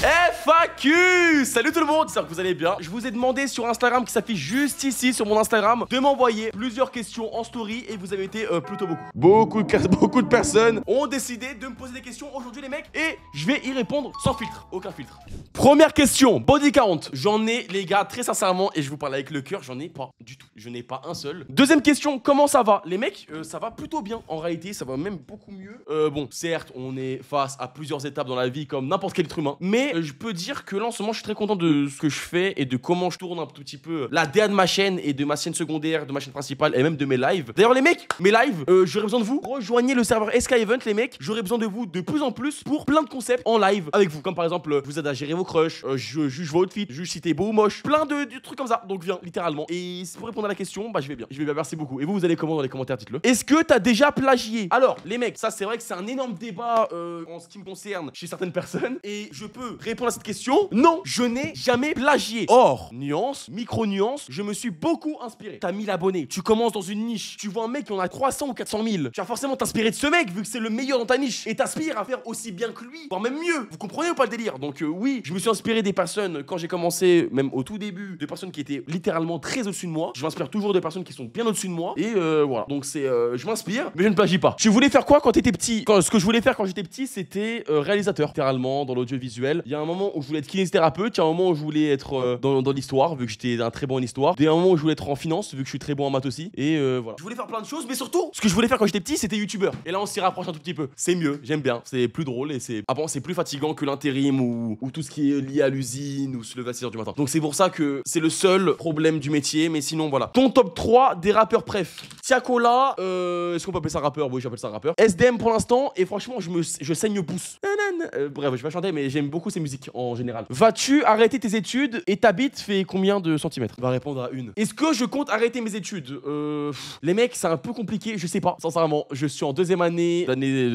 FAQ. Salut tout le monde, j'espère que vous allez bien. Je vous ai demandé sur Instagram, qui s'affiche juste ici sur mon Instagram, de m'envoyer plusieurs questions en story et vous avez été plutôt beaucoup de personnes ont décidé de me poser des questions aujourd'hui les mecs et je vais y répondre sans filtre, aucun filtre. Première question, body count. J'en ai les gars très sincèrement et je vous parle avec le cœur, j'en ai pas du tout, je n'ai pas un seul. Deuxième question, comment ça va les mecs? Ça va plutôt bien en réalité, ça va même beaucoup mieux. Bon certes on est face à plusieurs étapes dans la vie comme n'importe quel être humain, mais je peux dire que là en ce moment je suis très content de ce que je fais et de comment je tourne un tout petit peu la DA de ma chaîne et de ma chaîne secondaire, de ma chaîne principale et même de mes lives. D'ailleurs les mecs, mes lives, j'aurais besoin de vous, rejoignez le serveur SK Event les mecs, j'aurais besoin de vous de plus en plus pour plein de concepts en live avec vous, comme par exemple vous aide à gérer vos crushs, je juge vos outfits, je juge si t'es beau ou moche, plein de trucs comme ça, donc viens littéralement. Et pour répondre à la question, bah je vais bien, merci beaucoup. Et vous allez comment dans les commentaires, dites-le. Est-ce que t'as déjà plagié? Alors les mecs, ça c'est vrai que c'est un énorme débat en ce qui me concerne chez certaines personnes et je peux répondre à cette question. Non, je n'ai jamais plagié. Or, nuance, micro-nuance, je me suis beaucoup inspiré. T'as 1000 abonnés, tu commences dans une niche, tu vois un mec qui en a 300 ou 400 000, tu vas forcément t'inspirer de ce mec vu que c'est le meilleur dans ta niche et t'aspires à faire aussi bien que lui, voire même mieux. Vous comprenez ou pas le délire? Donc oui, je me suis inspiré des personnes quand j'ai commencé, même au tout début, de personnes qui étaient littéralement très au-dessus de moi. Je m'inspire toujours de personnes qui sont bien au-dessus de moi et voilà. Donc c'est, je m'inspire, mais je ne plagie pas. Tu voulais faire quoi quand t'étais petit? Ce que je voulais faire quand j'étais petit, c'était réalisateur, littéralement dans l'audiovisuel. Il y a un moment où je voulais être kinésithérapeute, il y a un moment où je voulais être dans l'histoire, vu que j'étais un très bon en histoire. Il y a un moment où je voulais être en finance, vu que je suis très bon en maths aussi. Et voilà. Je voulais faire plein de choses, mais surtout, ce que je voulais faire quand j'étais petit, c'était youtubeur. Et là, on s'y rapproche un tout petit peu. C'est mieux, j'aime bien. C'est plus drôle et c'est. Avant, c'est plus fatigant que l'intérim ou tout ce qui est lié à l'usine ou se lever à 6h du matin. Donc c'est pour ça que c'est le seul problème du métier, mais sinon voilà. Ton top 3 des rappeurs préf. Tiakola, est-ce qu'on peut appeler ça rappeur? Oui, j'appelle ça rappeur. SDM pour l'instant, et franchement, je saigne au pouce. Bref, je vais pas chanter, mais j'aime beaucoup ces musiques en général. Vas-tu arrêter tes études et ta bite fait combien de centimètres? On va répondre à une. Est-ce que je compte arrêter mes études? Les mecs, c'est un peu compliqué, je sais pas. Sincèrement, je suis en deuxième année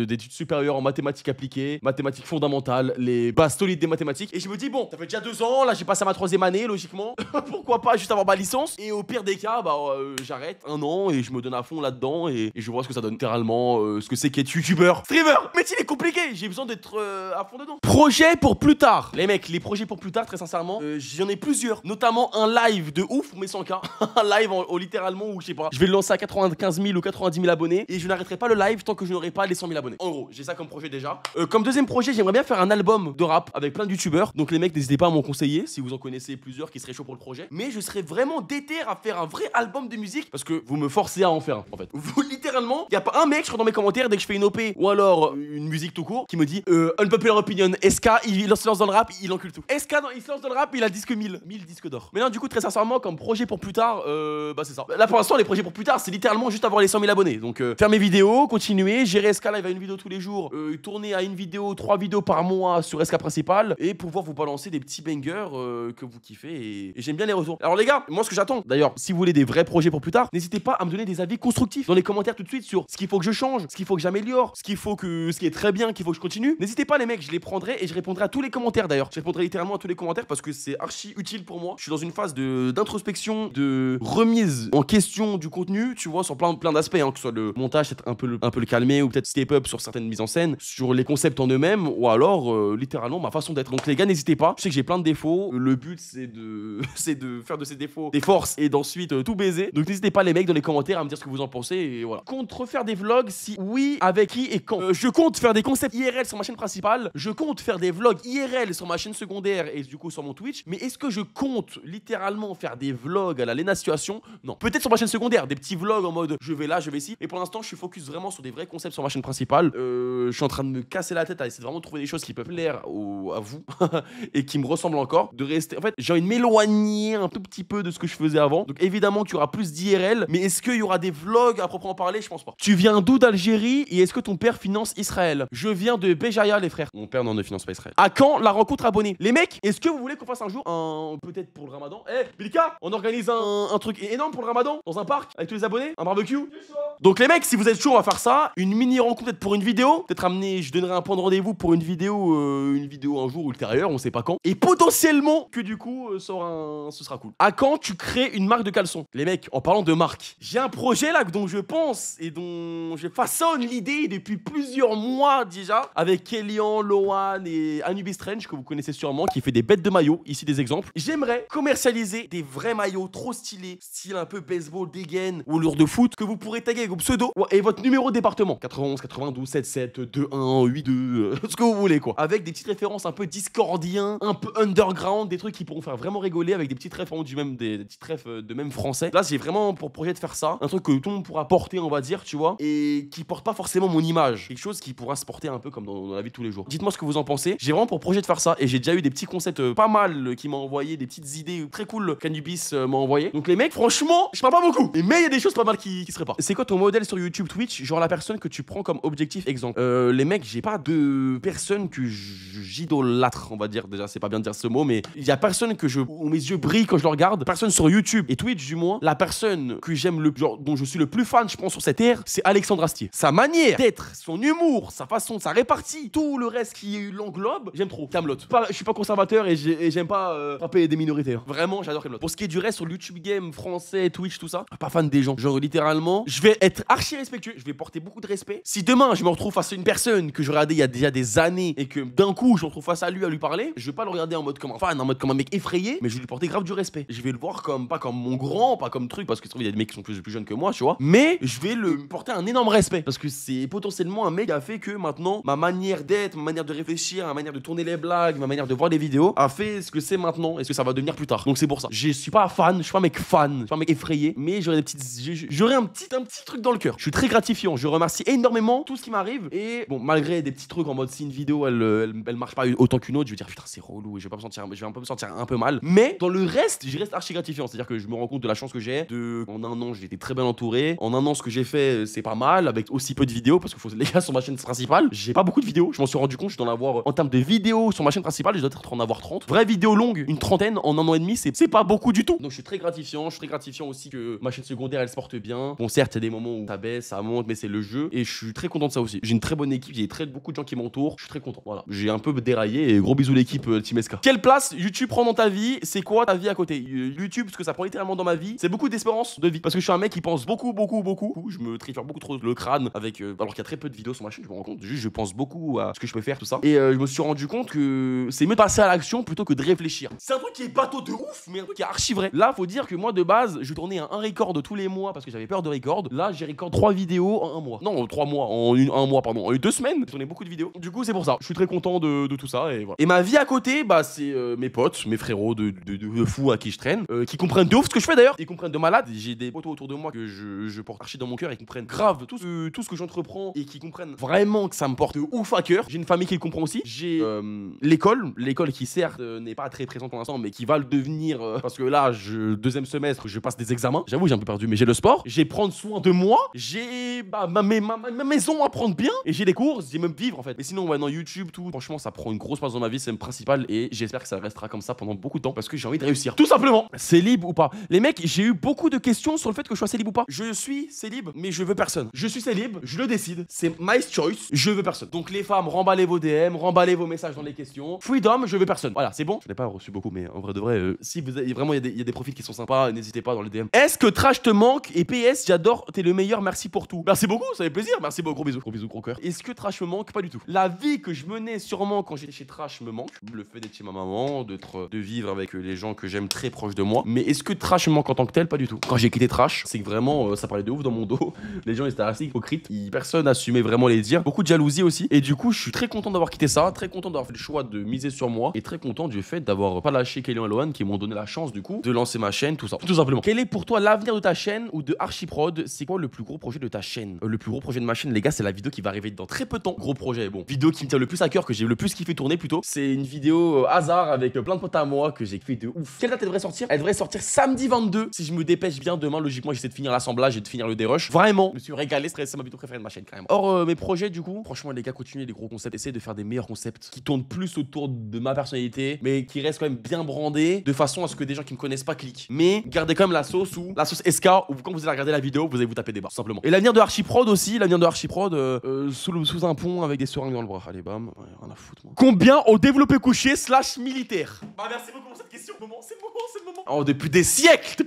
d'études supérieures en mathématiques appliquées, mathématiques fondamentales, les bases solides des mathématiques. Et je me dis, bon, ça fait déjà 2 ans, là j'ai passé à ma 3e année, logiquement. Pourquoi pas juste avoir ma licence? Et au pire des cas, bah j'arrête 1 an et je me donne à fond là-dedans et je vois ce que ça donne. Littéralement, ce que c'est qu'être youtubeur. Streamer! Mais il est compliqué, j'ai besoin d'être à fond dedans. Projet pour plus tard. Les mecs, les projets pour plus tard, très sincèrement, j'en ai plusieurs. Notamment un live de ouf pour mes 100K. Un live littéralement où je sais pas. Je vais le lancer à 95 000 ou 90 000 abonnés et je n'arrêterai pas le live tant que je n'aurai pas les 100 000 abonnés. En gros, j'ai ça comme projet déjà. Comme deuxième projet, j'aimerais bien faire un album de rap avec plein de youtubeurs. Donc les mecs, n'hésitez pas à m'en conseiller si vous en connaissez plusieurs qui seraient chauds pour le projet. Mais je serais vraiment déter à faire un vrai album de musique parce que vous me forcez à en faire un en fait. Vous littéralement, y a pas un mec, je crois dans mes commentaires dès que je fais une OP ou alors une musique tout court qui me dit Unpopular Opinion, SK, il se lance dans le rap, il encule tout. SK, il se lance dans le rap, il a disque 1000 disques d'or. Mais non, du coup, très sincèrement, comme projet pour plus tard, bah c'est ça. Là pour l'instant, les projets pour plus tard, c'est littéralement juste avoir les 100 000 abonnés. Donc faire mes vidéos, continuer, gérer SK Live à une vidéo tous les jours, tourner à une vidéo, 3 vidéos par mois sur SK principal et pouvoir vous balancer des petits bangers que vous kiffez et j'aime bien les retours. Alors les gars, moi ce que j'attends, d'ailleurs, si vous voulez des vrais projets pour plus tard, n'hésitez pas à me donner des avis constructifs dans les commentaires tout de suite sur ce qu'il faut que je change, ce qu'il faut que j'améliore, ce qui est très bien, qu'il faut que je continue. N'hésitez pas les mecs, je les prendrai et je répondrai à tous les commentaires d'ailleurs. Je répondrai littéralement à tous les commentaires parce que c'est archi utile pour moi. Je suis dans une phase d'introspection, de remise en question du contenu, tu vois, sur plein d'aspects, hein, que ce soit le montage, peut-être un peu le calmer ou peut-être step up sur certaines mises en scène, sur les concepts en eux-mêmes ou alors littéralement ma façon d'être. Donc les gars, n'hésitez pas. Je sais que j'ai plein de défauts. Le but c'est de faire de ces défauts des forces et d'ensuite tout baiser. Donc n'hésitez pas les mecs dans les commentaires à me dire ce que vous en pensez et voilà. Compte refaire des vlogs? Si oui, avec qui et quand? Je compte faire des concepts IRL sur ma chaîne principale. Je compte faire des vlogs IRL sur ma chaîne secondaire et du coup sur mon Twitch. Mais est-ce que je compte littéralement faire des vlogs à la Lena Situation? Non. Peut-être sur ma chaîne secondaire, des petits vlogs en mode je vais là, je vais ici. Et pour l'instant, je suis focus vraiment sur des vrais concepts sur ma chaîne principale. Je suis en train de me casser la tête à essayer de vraiment trouver des choses qui peuvent plaire à vous et qui me ressemblent encore. De rester. En fait, j'ai envie de m'éloigner un tout petit peu de ce que je faisais avant. Donc évidemment qu'il y aura plus d'IRL. Mais est-ce qu'il y aura des vlogs à proprement parler? Je pense pas. Tu viens d'où d'Algérie et est-ce que ton père finance Israël? Je viens de Béjaïa, les frères. Mon père non, ne finance pas Israël. À quand la rencontre abonnée? Les mecs, est-ce que vous voulez qu'on fasse un jour peut-être pour le ramadan? Bilika, on organise un truc énorme pour le ramadan dans un parc avec tous les abonnés, un barbecue. Donc les mecs, si vous êtes chaud, on va faire ça. Une mini rencontre peut-être pour une vidéo. Peut-être amener, je donnerai un point de rendez-vous pour une vidéo un jour ultérieur. d'ailleurs, on sait pas quand. Et potentiellement que du coup, ce sera cool. À quand tu crées une marque de caleçon? Les mecs, en parlant de marque, j'ai un projet là dont je pense et dont je façonne l'idée depuis plusieurs mois déjà avec Kellyan, Lohan et Anubis Strange que vous connaissez sûrement, qui fait des bêtes de maillots. Ici des exemples. J'aimerais commercialiser des vrais maillots trop stylés, style un peu baseball, dégaine ou lourd de foot, que vous pourrez taguer avec vos pseudos et votre numéro de département. 91, 92, 77, 21, 82, ce que vous voulez quoi. Avec des petites références un peu discordiens, un peu underground, des trucs qui pourront faire vraiment rigoler avec des petites références des petites refs de même français. Là, j'ai vraiment pour projet de faire ça. Un truc que tout le monde pourra porter, on va dire, tu vois, et qui porte pas forcément mon image. Quelque chose qui pourra se porter un peu comme dans la vie de tous les jours. Dites-moi ce que vous en pensez. J'ai vraiment pour projet de faire ça et j'ai déjà eu des petits concepts pas mal qui m'ont envoyé, des petites idées très cool qu'Anubis m'a envoyé. Donc les mecs, franchement, je parle pas beaucoup. Mais il y a des choses pas mal qui seraient pas. C'est quoi ton modèle sur YouTube, Twitch? Genre la personne que tu prends comme objectif exemple. Les mecs, j'ai pas de personne que j'idolâtre, on va dire. Déjà, c'est pas bien de dire ce mot, mais il y a personne où mes yeux brillent quand je le regarde. Personne sur YouTube et Twitch du moins. La personne que j'aime genre dont je suis le plus fan, je pense sur cette ère, c'est Alexandre Astier. Sa manière d'être, son humour, sa façon, sa répartie, tout le reste qui l'englobe, j'aime trop. Kaamelott. Je suis pas conservateur et j'aime pas frapper des minorités. Hein. Vraiment, j'adore Kaamelott. Pour ce qui est du reste sur le YouTube game français, Twitch, tout ça, pas fan des gens. Genre littéralement, je vais être archi respectueux, je vais porter beaucoup de respect. Si demain je me retrouve face à une personne que je regardais il y a déjà des années et que d'un coup je me retrouve face à lui parler, je vais pas le regarder en mode comme un fan, en mode comme un mec effrayé, mais je vais lui porter grave du respect. Je vais le voir comme pas comme mon grand, pas comme truc parce que il y a des mecs qui sont plus jeunes que moi, tu vois. Mais je vais le porter un énorme respect parce que c'est potentiellement un mec qui a fait que maintenant ma manière d'être, ma manière de réfléchir, ma manière de tourner les blagues, ma manière de voir les vidéos a fait ce que c'est maintenant et ce que ça va devenir plus tard. Donc c'est pour ça. Je suis pas fan, je suis pas un mec fan, je suis pas un mec effrayé, mais j'aurais un petit truc dans le cœur. Je suis très gratifiant. Je remercie énormément tout ce qui m'arrive et bon, malgré des petits trucs en mode si une vidéo elle marche pas autant qu'une autre, je vais dire putain c'est relou et je vais un peu me sentir un peu mal. Mais dans le reste, je reste archi gratifiant. C'est-à-dire que je me rends compte de la chance que j'ai. En un an, j'ai été très bien entouré. En un an, ce que j'ai fait, c'est pas mal avec aussi peu de vidéos parce que les gars sur ma chaîne principale, j'ai pas beaucoup de vidéos. Je m'en suis rendu compte. Je dois en avoir en termes de vidéos sur ma chaîne principale, je dois être en avoir 30. Vraies vidéos longues, une trentaine en un an et demi, c'est pas beaucoup du tout. Donc je suis très gratifiant. Je suis très gratifiant aussi que ma chaîne secondaire elle se porte bien. Bon, certes, il y a des moments où ça baisse, ça monte, mais c'est le jeu. Et je suis très content de ça aussi. J'ai une très bonne équipe. J'ai beaucoup de gens qui m'entourent. Je suis très content. Voilà. J'ai un peu déraillé et gros bisous l'équipe Team SK. Quelle place YouTube prend dans ta vie? C'est quoi ta vie à côté? YouTube, ce que ça prend littéralement dans ma vie, c'est beaucoup d'espérance de vie. Parce que je suis un mec qui pense beaucoup. Je me trifère beaucoup trop le crâne avec. Alors qu'il y a très peu de vidéos sur ma chaîne, je me rends compte. Juste, je pense beaucoup à ce que je peux faire, tout ça. Et je me suis rendu compte que c'est mieux de passer à l'action plutôt que de réfléchir. C'est un truc qui est bateau de ouf, mais un truc qui est archi vrai. Là, faut dire que moi, de base, je tournais un record tous les mois parce que j'avais peur de record. Là, j'ai record 3 vidéos en un mois. Non, 3 mois, un mois, pardon. En 2 semaines, j'ai tourné beaucoup de vidéos. Du coup, c'est pour ça. Je suis très content de tout ça et voilà. Et ma vie à côté, bah, c'est mes potes, mes frérots de fous à qui je traîne, qui comprennent de ouf ce que je fais d'ailleurs. Ils comprennent de malade. J'ai des potos autour de moi que je porte archi dans mon cœur et qui comprennent grave tout ce que j'entreprends et qui comprennent vraiment que ça me porte ouf à cœur. J'ai une famille qui le comprend aussi. J'ai l'école qui certes n'est pas très présente pour l'instant, mais qui va le devenir parce que là, deuxième semestre, je passe des examens. J'avoue, j'ai un peu perdu, mais j'ai le sport. J'ai prendre soin de moi. J'ai ma maison à prendre bien et j'ai des courses, j'ai même vivre en fait. Mais sinon, ouais, non, YouTube, tout, franchement, ça prend une grosse place dans ma vie, c'est le principal et j'espère que ça restera comme ça pendant beaucoup de temps parce que j'ai envie de réussir. Tout simplement. Célib ou pas? Les mecs, j'ai eu beaucoup de questions sur le fait que je sois célib ou pas. Je suis célib, mais je veux personne. Je suis célib, je le décide. C'est my choice, je veux personne. Donc les femmes, remballez vos DM, remballez vos messages dans les questions. Freedom, je veux personne. Voilà, c'est bon. Je n'ai pas reçu beaucoup, mais en vrai de vrai, si vous avez vraiment, il y a des profils qui sont sympas, n'hésitez pas dans les DM. Est-ce que Trash te manque? Et PS, j'adore, t'es le meilleur, merci pour tout. Merci beaucoup, ça fait plaisir. Merci beaucoup, gros bisous, gros cœur. Est-ce que Trash me manque? Pas du tout. La vie que je menais sûrement quand j'étais chez Trash me manque. Le fait d'être chez ma maman, de vivre avec les gens que j'aime très proches de moi. Mais est-ce que Trash me manque en tant que tel? Pas du tout. Quand j'ai quitté Trash, c'est que vraiment, ça parlait de ouf dans mon dos. Les gens étaient assez hypocrites. Personne n'assumait vraiment les dires. Beaucoup de jalousie aussi. Et du coup, je suis très content d'avoir quitté ça. Très content d'avoir fait le choix de miser sur moi. Et très content du fait d'avoir pas lâché Kellyan et Lohan qui m'ont donné la chance du coup de lancer ma chaîne, tout ça. Tout simplement. Quel est pour toi l'avenir de ta chaîne ou de Archiprod? C'est quoi le plus gros projet de ta chaîne? Le plus gros projet de ma chaîne, les gars, c'est la vidéo qui va arriver dans très peu de temps. Gros projet, bon. Vidéo qui me tient le plus à cœur, que j'ai le plus kiffé tourner plutôt. C'est une vidéo hasard avec plein de potes à moi que j'ai kiffé de ouf. Quelle date elle devrait sortir? Elle devrait sortir samedi 22. Si je me dépêche bien demain, logiquement, j'essaie de finir l'assemblage et de finir le dérush. Vraiment, je me suis régalé, c'est ma vidéo préférée de ma chaîne quand même. Or, mes projets du coup, franchement, les gars, continuez les gros concepts. Essayez de faire des meilleurs concepts qui tournent plus autour de ma personnalité, mais qui restent quand même bien brandés de façon à ce que des gens qui me connaissent pas cliquent. Mais gardez quand même la sauce SK où quand vous allez regarder la vidéo, vous allez vous taper des barres, tout simplement. Et l'avenir de Archiprod aussi, l'avenir de Archiprod sous un pont avec des seringues dans le bras. Allez, bam, ouais, rien à foutre, moi. Combien au développement développé couché slash militaire. Bah merci beaucoup pour cette question. C'est le moment. Oh, depuis des siècles.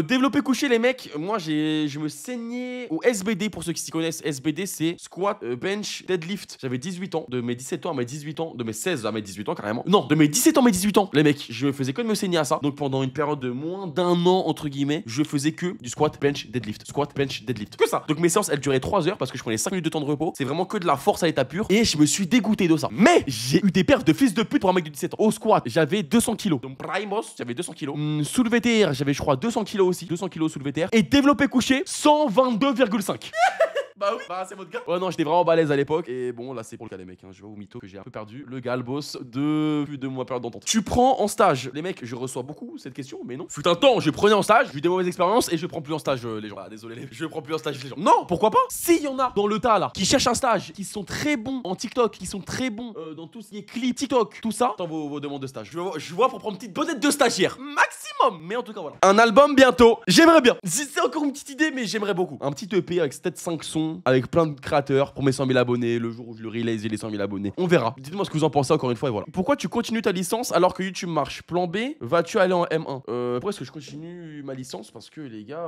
Développé couché, les mecs. Moi, je me saignais au SBD. Pour ceux qui s'y connaissent, SBD, c'est squat, bench, deadlift. J'avais 18 ans. De mes 17 ans à mes 18 ans. De mes 16 à mes 18 ans, carrément. Non, de mes 17 ans à mes 18 ans. Les mecs, je faisais que de me saigner à ça. Donc pendant une période de moins d'un an, entre guillemets, je faisais que du squat, bench, deadlift. Squat, bench, deadlift. Que ça. Donc mes séances, elles duraient 3 heures parce que je prenais 5 minutes de temps de repos. C'est vraiment que de la force à l'état pur. Et je me suis dégoûté de ça. Mais j'ai eu des perfs de fils de pute pour un mec de 17 ans. Au squat, j'avais 200 kilos. Donc Primos, j'avais 200 kilos. Soulevé terre, j'avais je crois 200 kilos aussi. 200 kilos soulevé terre. Et développé couché, 122,5. Bah oui, bah c'est votre gars. Ouais, non, j'étais vraiment balèze à l'époque. Et bon, là, c'est pour le cas des mecs. Hein. Je vois au mytho que j'ai un peu perdu. Le gars, le boss, depuis 2 mois période d'entente. Tu prends en stage. Les mecs, je reçois beaucoup cette question, mais non. Fut un temps, je prenais en stage, j'ai eu des mauvaises expériences et je prends plus en stage les gens. Ah, désolé, je prends plus en stage les gens. Non, pourquoi pas? S'il y en a dans le tas là, qui cherchent un stage, qui sont très bons en TikTok, qui sont très bons dans tout ce qui est clips, TikTok, tout ça, dans vos demandes de stage. Je vois pour prendre une petite bonnette de stagiaire. Maximum. Mais en tout cas, voilà. Un album bientôt. J'aimerais bien. C'est encore une petite idée, mais j'aimerais beaucoup. Un petit EP avec peut-être 5 sons, avec plein de créateur pour mes 100 000 abonnés, le jour où je le réalise les 100 000 abonnés. On verra. Dites-moi ce que vous en pensez encore une fois et voilà. Pourquoi tu continues ta licence alors que YouTube marche? Plan B, vas-tu aller en M1? Pourquoi est-ce que je continue ma licence? Parce que les gars,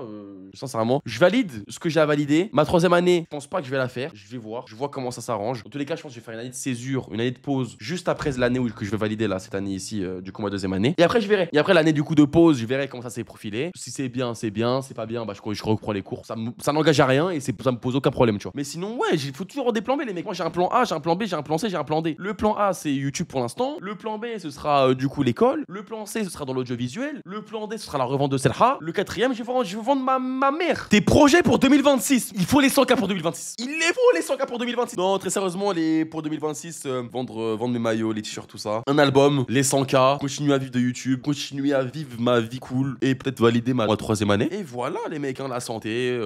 sincèrement, je valide ce que j'ai à valider. Ma 3e année, je pense pas que je vais la faire. Je vais voir. Je vois comment ça s'arrange. Dans tous les cas, je pense que je vais faire une année de césure, une année de pause, juste après l'année que je vais valider là, cette année ici, du coup ma 2e année. Et après, je verrai. Et après l'année du coup de pause, je verrai comment ça s'est profilé. Si c'est bien, c'est bien. C'est pas bien, bah je reprends les cours. Ça n'engage à rien et ça me pose aucun problème, tu vois. Mais sinon, ouais, il faut toujours des plans B, les mecs. Moi, j'ai un plan A, j'ai un plan B, j'ai un plan C, j'ai un plan D. Le plan A, c'est YouTube pour l'instant. Le plan B, ce sera du coup l'école. Le plan C, ce sera dans l'audiovisuel. Le plan D, ce sera la revente de Selha. Le 4e, je vais vendre ma mère. Tes projets pour 2026. Il faut les 100K pour 2026. Il les faut les 100K pour 2026. Non, très sérieusement, pour 2026, vendre mes maillots, les t-shirts, tout ça. Un album, les 100K. Continuer à vivre de YouTube. Continuer à vivre ma vie cool. Et peut-être valider ma 3e année. Et voilà, les mecs, hein, la santé,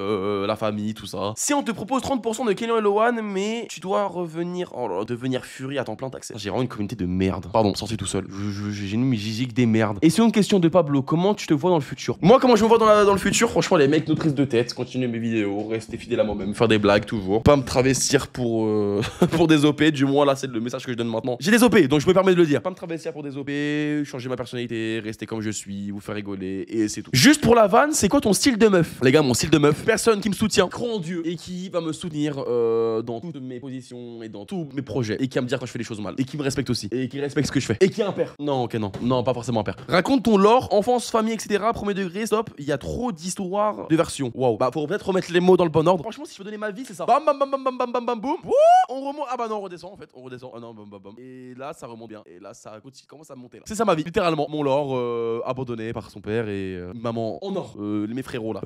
la famille, tout ça. Si on te propose 30% de Kenyon et Lohan, mais tu dois revenir, devenir Fury à temps plein d'accès. J'ai vraiment une communauté de merde. Pardon, sortez tout seul. J'ai une musique des merdes. Et c'est une question de Pablo, comment tu te vois dans le futur? Moi, comment je me vois dans le futur? Franchement, les mecs, nos prises de tête, continuer mes vidéos, rester fidèle à moi-même, faire des blagues toujours. Pas me travestir pour, pour des OP, du moins là, c'est le message que je donne maintenant. J'ai des OP, donc je me permets de le dire. Pas me travestir pour des OP, changer ma personnalité, rester comme je suis, vous faire rigoler, et c'est tout. Juste pour la vanne, c'est quoi ton style de meuf? Les gars, mon style de meuf, personne qui me soutient, croit en Dieu, et qui va me soutenir dans toutes mes positions et dans tous mes projets, et qui va me dire quand je fais les choses mal, et qui me respecte aussi, et qui respecte ce que je fais, et qui est un père. Non, ok, non, pas forcément un père. Raconte ton lore, enfance, famille, etc. Premier degré, stop, il y a trop d'histoires, de versions. Waouh, bah faut peut-être remettre les mots dans le bon ordre. Franchement, si je peux donner ma vie, c'est ça. Bam, bam, bam, bam, bam, bam, bam, bam, boum. On remonte. Ah bah non, on redescend en fait, on redescend. Ah non, bam, bam, bam. Et là, ça remonte bien. Et là, ça commence à monter là. C'est ça ma vie, littéralement. Mon lore, abandonné par son père et maman en or. Mes frérots là,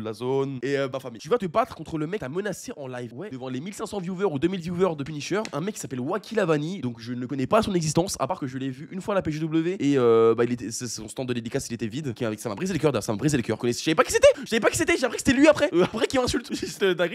la zone et ma famille. Tu vas te battre contre le mec qui t'a menacé en live, ouais, devant les 1500 viewers ou 2000 viewers de Punisher. Un mec qui s'appelle Waki Lavani, donc je ne connais pas son existence, à part que je l'ai vu une fois à la PGW et bah son stand de dédicace il était vide. Ça m'a brisé le cœur, ça m'a brisé le cœur. Je savais pas qui c'était, j'ai appris que c'était lui après. Après qu'il m'insulte,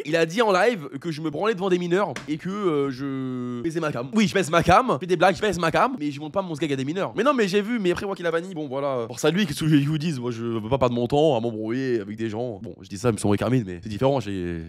il a dit en live que je me branlais devant des mineurs et que je baisais ma cam. Oui, je baisse ma cam, je fais des blagues, je baisse ma cam, mais je monte pas mon sgag à des mineurs. Mais non, mais j'ai vu, mais après Waki Lavani, bon voilà. Pour ça lui, qu'est-ce que je vous dise, moi je veux pas perdre mon temps à m'embrouiller avec des gens. Bon, je dis ça, me sont Carmine, mais c'est différent.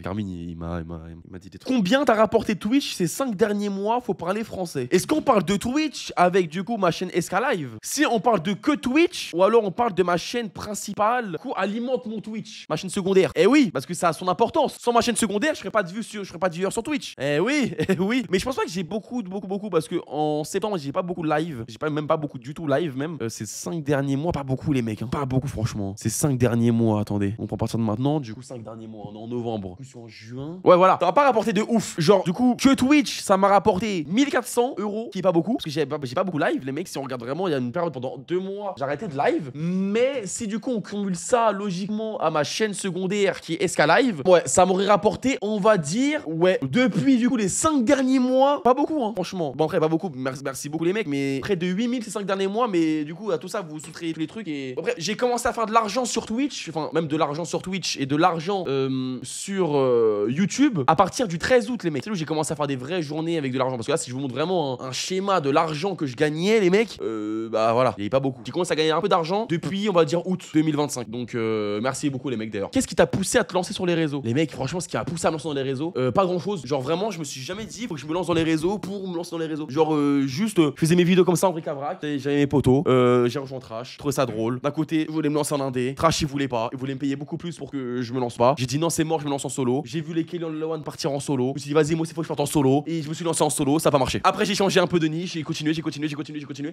Carmine, il m'a dit des trucs. Combien t'as rapporté Twitch ces 5 derniers mois? Faut parler français. Est-ce qu'on parle de Twitch avec du coup ma chaîne SK Live? Si on parle de que Twitch, ou alors on parle de ma chaîne principale, du coup alimente mon Twitch, ma chaîne secondaire. Eh oui, parce que ça a son importance. Sans ma chaîne secondaire, je ferais pas de viewers sur Twitch. Eh oui, oui. Mais je pense pas que j'ai beaucoup, parce que en septembre, j'ai pas beaucoup de live. J'ai même pas beaucoup du tout live même. Ces 5 derniers mois, pas beaucoup les mecs, hein. Pas beaucoup franchement. Ces 5 derniers mois, attendez. On prend partir de maintenant, du coup 5 derniers mois, on est en novembre. Du coup, je suis en juin. Ouais, voilà. Ça va pas rapporter de ouf. Genre, du coup, que Twitch, ça m'a rapporté 1400 €, qui est pas beaucoup. Parce que j'ai pas beaucoup live. Les mecs, si on regarde vraiment, il y a une période pendant 2 mois, j'ai arrêté de live. Mais si du coup, on cumule ça logiquement à ma chaîne secondaire qui est SK Live, ouais, ça m'aurait rapporté, on va dire, ouais, depuis du coup les 5 derniers mois, pas beaucoup, hein, franchement. Bon, après, pas beaucoup. Merci beaucoup les mecs, mais près de 8000 ces 5 derniers mois. Mais du coup, à tout ça, vous soustrayez tous les trucs. Et après, j'ai commencé à faire de l'argent sur Twitch, enfin, même de l'argent sur Twitch et de l'argent sur YouTube à partir du 13 août, les mecs. C'est là où j'ai commencé à faire des vraies journées avec de l'argent. Parce que là, si je vous montre vraiment un schéma de l'argent que je gagnais, les mecs, bah voilà, il n'y avait pas beaucoup. J'ai commencé à gagner un peu d'argent depuis, on va dire, août 2025. Donc, merci beaucoup, les mecs, d'ailleurs. Qu'est-ce qui t'a poussé à te lancer sur les réseaux? Les mecs, franchement, ce qui a poussé à me lancer dans les réseaux, pas grand chose. Genre, vraiment, je me suis jamais dit, faut que je me lance dans les réseaux pour me lancer dans les réseaux. Genre, juste, je faisais mes vidéos comme ça en bric-à-brac. J'avais mes potos, j'ai rejoint Trash, je trouvais ça drôle. D'un côté, je voulais me lancer en indé. Trash, il voulait pas. Il voulait me payer beaucoup plus pour que je me lance pas. J'ai dit non, c'est mort, je me lance en solo. J'ai vu les Kellyanne Lawan partir en solo. Je me suis dit, vas-y, moi, c'est faut que je parte en solo. Et je me suis lancé en solo, ça va marcher. Après, j'ai changé un peu de niche, j'ai continué.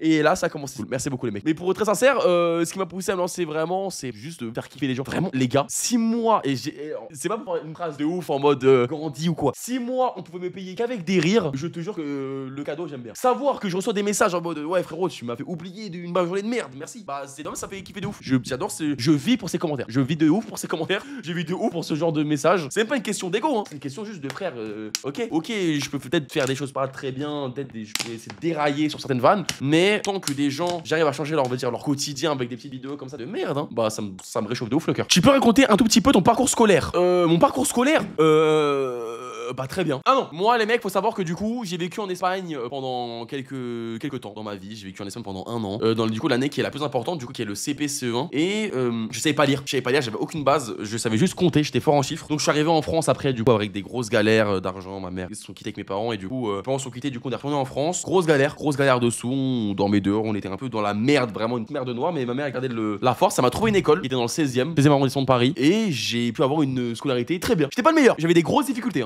Et là, ça a commencé. Merci beaucoup, les mecs. Mais pour être très sincère, ce qui m'a poussé à me lancer vraiment, c'est juste de faire kiffer les gens. Vraiment, les gars, 6 mois, et c'est pas pour faire une phrase de ouf en mode grandi ou quoi. 6 mois, on pouvait me payer qu'avec des rires. Je te jure que le cadeau, j'aime bien. Savoir que je reçois des messages en mode ouais, frérot, tu m'as fait oublier d'une bonne journée de merde, merci. Bah, c'est dommage, ça fait kiffer de ouf. J'adore je vis pour ces commentaires. Je vis de ouf pour ces commentaires. Je vis de ouf pour ce genre de messages. C'est même pas une question d'ego, hein. C'est une question juste de frère. Ok, je peux peut-être faire des choses pas très bien. Peut-être je peux essayer de dérailler sur certaines vannes. Mais tant que des gens, j'arrive à changer leur, on va dire, leur quotidien avec des petites vidéos comme ça de merde, hein, bah ça me réchauffe de ouf le cœur. Tu peux raconter un tout petit peu ton parcours scolaire? Mon parcours scolaire, bah très bien. Ah non, moi les mecs, faut savoir que du coup, j'ai vécu en Espagne pendant quelques temps dans ma vie. J'ai vécu en Espagne pendant 1 an. Dans du coup l'année qui est la plus importante, du coup qui est le CP-CE1. Et je savais pas lire. J'avais aucune base. Je savais juste compter. J'étais fort en chiffres. Donc je suis arrivé en France après, du coup avec des grosses galères d'argent. Ma mère, ils se sont quittés avec mes parents et du coup, mes parents se sont quittés. Du coup, on est retourné en France. Grosse galère de sous. On dormait dehors. On était un peu dans la merde, vraiment une merde noire. Mais ma mère a gardé la force. Ça m'a trouvé une école qui était dans le 16e arrondissement de Paris. Et j'ai pu avoir une scolarité très bien. J'étais pas le meilleur. J'avais des grosses difficultés.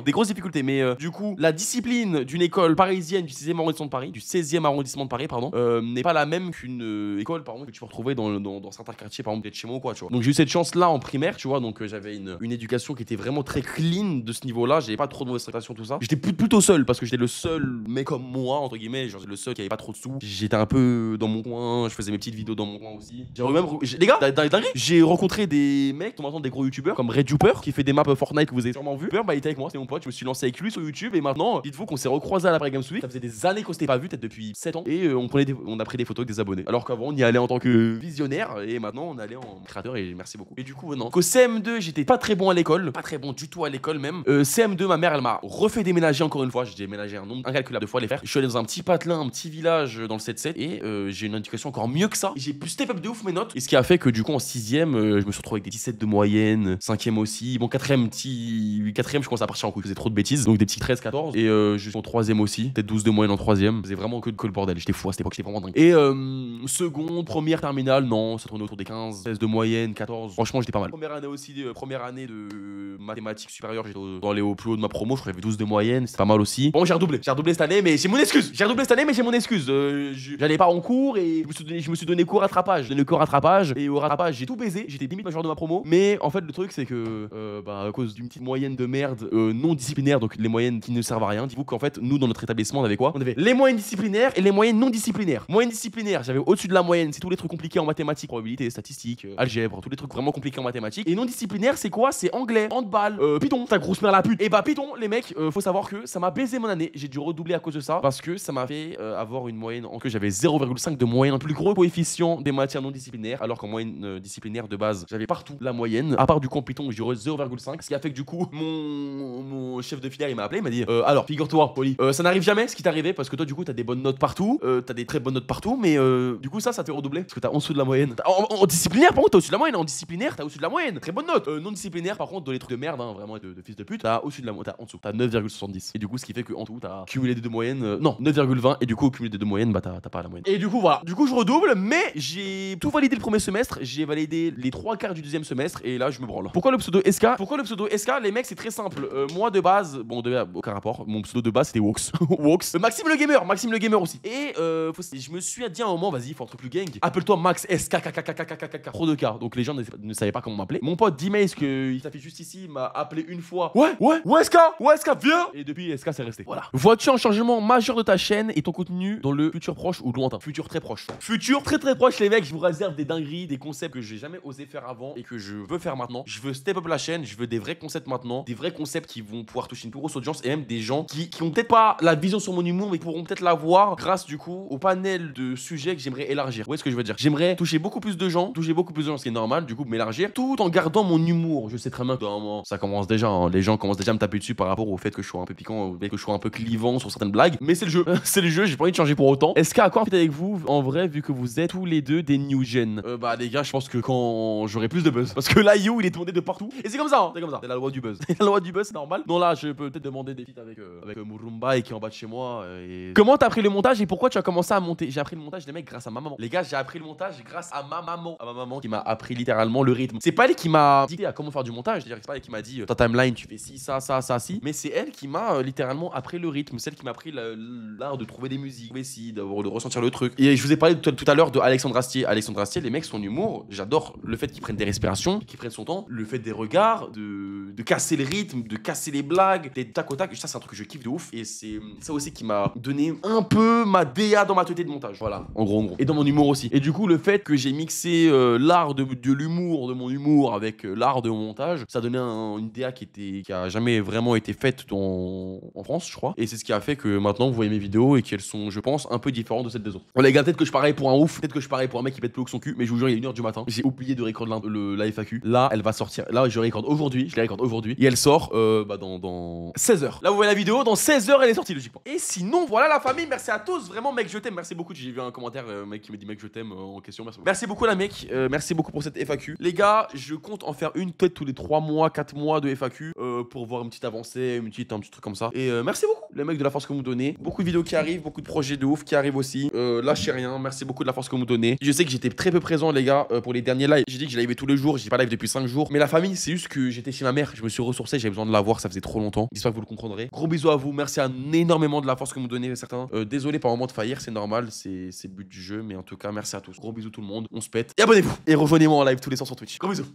Mais du coup, la discipline d'une école parisienne du 16e arrondissement de Paris, pardon, n'est pas la même qu'une école, par exemple, que tu peux retrouver dans certains quartiers, par exemple, peut-être chez moi ou quoi, tu vois. Donc j'ai eu cette chance-là en primaire, tu vois. Donc j'avais une éducation qui était vraiment très clean de ce niveau-là. J'avais pas trop de mauvaise fréquentation, tout ça. J'étais plutôt seul parce que j'étais le seul mec comme moi, entre guillemets, genre le seul qui avait pas trop de sous. J'étais un peu dans mon coin, je faisais mes petites vidéos dans mon coin aussi. Les gars, j'ai rencontré des mecs, maintenant des gros youtubeurs comme RedJuper qui fait des maps Fortnite que vous avez sûrement vu. Bah il était avec moi, c'était mon pote, je me suis lancé avec lui sur YouTube et maintenant, dites-vous qu'on s'est recroisé à la Paris Games Week. Ça faisait des années qu'on s'était pas vu, peut-être depuis 7 ans. Et on a pris des photos avec des abonnés. Alors qu'avant on y allait en tant que visionnaire et maintenant on allait en créateur et merci beaucoup. Et du coup non. Qu'au CM2 j'étais pas très bon à l'école, pas très bon du tout à l'école même. CM2 ma mère elle m'a refait déménager encore une fois. J'ai déménagé un nombre incalculable de fois les faire. Je suis allé dans un petit patelin, un petit village dans le 7-7 et j'ai une éducation encore mieux que ça. J'ai pu step up de ouf mes notes. Et ce qui a fait que du coup en 6ème je me suis retrouvé avec des 17 de moyenne, 5ème aussi. Bon 4ème je commence à partir en couille, je faisais trop de bêtises. Donc des petits 13-14 et je suis en 3ème aussi, peut-être 12 de moyenne en 3ème. Je faisais vraiment que le bordel. J'étais fou à cette époque, j'étais vraiment dingue. Et seconde, première, terminale, non, ça tournait autour des 15, 16 de moyenne, 14. Franchement, j'étais pas mal. Première année de mathématiques supérieures, j'étais dans les hauts plus hauts de ma promo, je crois que j'avais 12 de moyenne, c'était pas mal aussi. Bon, j'ai redoublé cette année, mais j'ai mon excuse. J'allais pas en cours et je me suis donné cours rattrapage. Et au rattrapage, j'ai tout baisé, j'étais limite majeur de ma promo. Mais en fait, le truc, c'est que à cause d'une petite moyenne de merde non disciplinaire, donc les moyennes qui ne servent à rien, dites-vous qu'en fait, nous dans notre établissement, on avait quoi? On avait les moyennes disciplinaires et les moyennes non disciplinaires. Moyenne disciplinaire, j'avais au-dessus de la moyenne, c'est tous les trucs compliqués en mathématiques, probabilité, statistiques, algèbre, tous les trucs vraiment compliqués en mathématiques. Et non disciplinaire, c'est quoi? C'est anglais, handball, Python, ta grosse mère la pute. Et bah Python, les mecs, faut savoir que ça m'a baisé mon année. J'ai dû redoubler à cause de ça parce que ça m'a fait avoir une moyenne en que j'avais 0,5 de moyenne, un plus gros coefficient des matières non disciplinaires, alors qu'en moyenne disciplinaire de base, j'avais partout la moyenne, à part du coup en Python où j'ai eu 0,5, ce qui a fait que du coup mon chef de filière il m'a appelé, il m'a dit alors figure-toi Poli, ça n'arrive jamais ce qui t'est arrivé parce que toi du coup t'as des bonnes notes partout, t'as des très bonnes notes partout, mais du coup ça te fait redoubler parce que t'as en dessous de la moyenne. En disciplinaire par contre t'as au-dessus de la moyenne, en disciplinaire t'as au-dessus de la moyenne, très bonne note. Non disciplinaire par contre dans les trucs de merde, hein, vraiment de fils de pute, t'as au-dessus de la moyenne, t'as en dessous, t'as 9,70 et du coup ce qui fait que en tout t'as cumulé des deux moyennes, non 9,20 et du coup au cumulé des deux moyennes bah t'as pas la moyenne. Et du coup voilà, du coup je redouble, mais j'ai tout validé le premier semestre, j'ai validé les 3/4 du deuxième semestre et là je me branle. Pourquoi le pseudo SK? Les mecs c'est très simple. Moi de base, aucun rapport, mon pseudo de base c'était Wox. Wox. Maxime le gamer aussi. Et je me suis dit à un moment, vas-y, faut un truc plus gang. Appelle-toi Max SK trop de cas. Donc les gens ne savaient pas comment m'appeler. Mon pote D-Maze que il s'affiche juste ici m'a appelé une fois. Ouais SK viens. Et depuis SK c'est resté. Voilà. Vois-tu un changement majeur de ta chaîne et ton contenu dans le futur proche ou lointain? Futur très proche. Futur très proche les mecs, je vous réserve des dingueries, des concepts que j'ai jamais osé faire avant et que je veux faire maintenant. Je veux step up la chaîne, je veux des vrais concepts maintenant, des vrais concepts qui vont pouvoir toucher une plus grosse audience et même des gens qui ont peut-être pas la vision sur mon humour mais qui pourront peut-être l'avoir grâce du coup au panel de sujets que j'aimerais élargir. Vous voyez ce que je veux dire? J'aimerais toucher beaucoup plus de gens, ce qui est normal du coup, m'élargir tout en gardant mon humour. Je sais très bien que ça commence déjà déjà, hein. Les gens commencent déjà à me taper dessus par rapport au fait que je sois un peu piquant, au fait que je sois un peu clivant sur certaines blagues. Mais c'est le jeu. C'est le jeu, j'ai pas envie de changer pour autant. Est-ce qu'à quoi en fait avec vous, en vrai, vu que vous êtes tous les deux des new gen? Bah, les gars, je pense que quand j'aurai plus de buzz. Parce que là, You, il est tourné de partout. Et c'est comme ça, hein. C'est comme ça. C'est la loi du buzz. La loi du buzz, c'est normal. Non, là, je peux peut-être demander des feats avec Murumba et qui est en bas de chez moi. Et... Comment t'as appris le montage et pourquoi tu as commencé à monter? J'ai appris le montage des mecs grâce à ma maman. Les gars, j'ai appris le montage grâce à ma maman. À ma maman qui m'a appris littéralement le rythme. C'est pas elle qui m'a dit à comment faire du montage. C'est-à-dire que c'est pas elle qui m'a dit ta timeline, tu fais ci, ça, si. Mais c'est elle qui m'a littéralement appris le rythme. C'est elle qui m'a appris l'art de trouver des musiques, de ressentir le truc. Et je vous ai parlé tout à l'heure de Alexandre Astier. Alexandre Astier, les mecs, son humour, j'adore le fait qu'ils prennent des respirations, qu'ils prennent son temps, le fait des regards, de casser le rythme, de casser les blagues, des tac au tac. Ça, c'est un truc que je kiffe de ouf. Et c'est ça aussi qui m'a donné un peu ma DA dans ma tête de montage. Voilà, en gros. Et dans mon humour aussi. Et du coup, le fait que j'ai mixé l'art de l'humour, de mon humour avec l'art de mon montage, ça donnait une DA qui a jamais vraiment été faite en France, je crois. Et c'est ce qui a fait que maintenant, vous voyez mes vidéos et qu'elles sont, je pense, un peu différentes de celles des autres. Bon, les gars, peut-être que je parais pour un ouf, peut-être que je parais pour un mec qui pète plus haut que son cul, mais je vous jure, il est 1h du matin. J'ai oublié de record la FAQ. Là, elle va sortir. Là, je la record aujourd'hui. Et elle sort dans 16 heures. Là, vous voyez la vidéo, dans 16 heures, elle est sortie, logiquement. Et sinon, voilà la famille. Merci à tous. Vraiment, mec, je t'aime. Merci beaucoup. J'ai vu un commentaire, mec qui me dit, mec, je t'aime en question. Merci beaucoup, la mec. Merci beaucoup pour cette FAQ. Les gars, je compte en faire une peut-être tous les 3 mois, 4 mois de FAQ pour voir une petite avancée, un petit truc comme ça. Et merci beaucoup, les mecs, de la force que vous me donnez. Beaucoup de vidéos qui arrivent, beaucoup de projets de ouf qui arrivent aussi. Lâchez rien. Merci beaucoup de la force que vous me donnez. Je sais que j'étais très peu présent, les gars, pour les derniers lives. J'ai dit que je live tous les jours. J'ai pas live depuis 5 jours. Mais la famille, c'est juste que j'étais chez ma mère. Je me suis ressourcé. J'avais besoin de la voir. Ça faisait trop longtemps. J'espère que vous le comprendrez. Gros bisous à vous. Merci énormément de la force que vous me donnez, certains. Désolé par moment de faillir. C'est normal. C'est le but du jeu. Mais en tout cas, merci à tous. Gros bisous tout le monde. On se pète. Et abonnez-vous. Et rejoignez-moi en live tous les soirs sur Twitch. Gros bisous.